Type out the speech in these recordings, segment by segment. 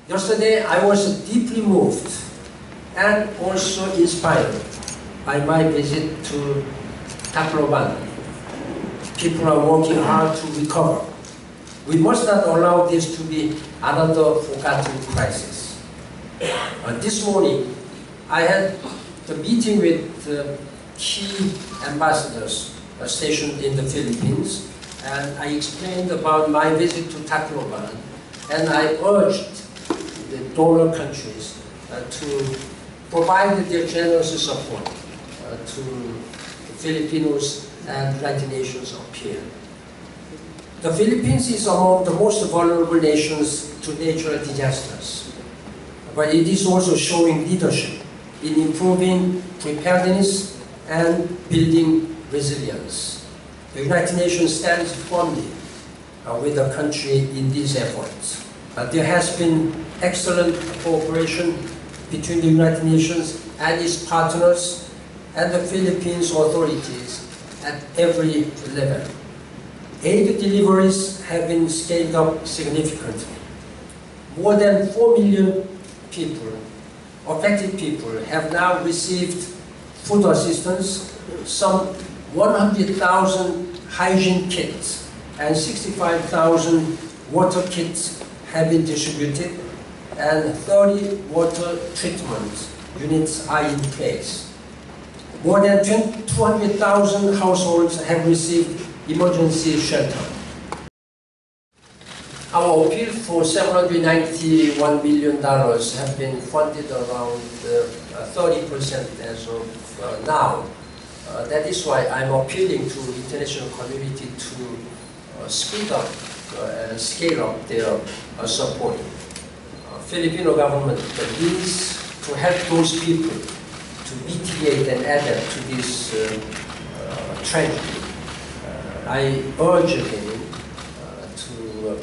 Yesterday, I was deeply moved and also inspired by my visit to Tacloban. People are working hard to recover. We must not allow this to be another forgotten crisis. This morning, I had a meeting with key ambassadors stationed in the Philippines, and I explained about my visit to Tacloban, and I urged the donor countries to provide their generous support to the Filipinos and United Nations appeal. The Philippines is among the most vulnerable nations to natural disasters, but it is also showing leadership in improving preparedness and building resilience. The United Nations stands firmly with the country in these efforts. There has been excellent cooperation between the United Nations and its partners and the Philippines authorities at every level. Aid deliveries have been scaled up significantly. More than 4 million people, affected people, have now received food assistance. Some 100,000 hygiene kits and 65,000 water kits have been distributed, and 30 water treatment units are in place. More than 200,000 households have received emergency shelter. Our appeal for $791 million have been funded around 30% as of now. That is why I'm appealing to the international community to speed up and scale up their support. Filipino government needs to help those people to mitigate and adapt to this tragedy. I urge them to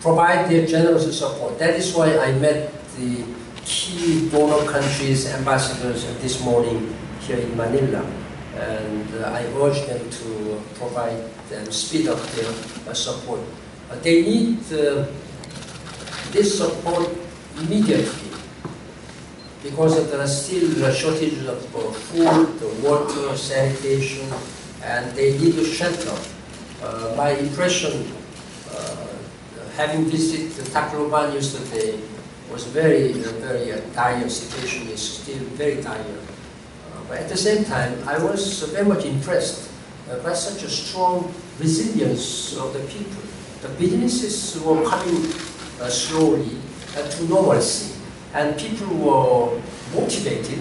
provide their generous support. That is why I met the key donor countries' ambassadors this morning here in Manila, and I urge them to provide and speed up their support. They need this support immediately because there are still shortages of food, water, sanitation, and they need a shelter. My impression, having visited Tacloban yesterday, was very dire situation. Is still very dire. But at the same time, I was very much impressed by such a strong resilience of the people. The businesses were coming slowly to normalcy, and people were motivated.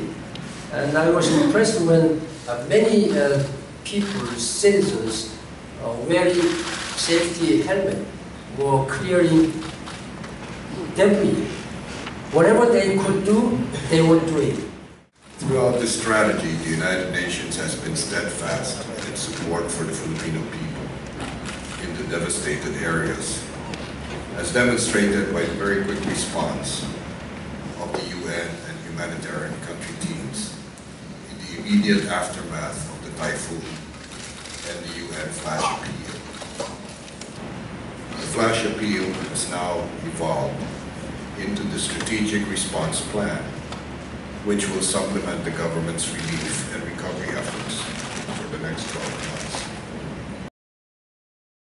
And I was impressed when many people, citizens, wearing safety helmet, were clearing debris. Whatever they could do, they were doing. Throughout this strategy, the United Nations has been steadfast in its support for the Filipino people in the devastated areas, as demonstrated by the very quick response of the UN and humanitarian country teams in the immediate aftermath of the typhoon and the UN flash appeal. The flash appeal has now evolved into the strategic response plan, which will supplement the government's relief and recovery efforts for the next 12 months.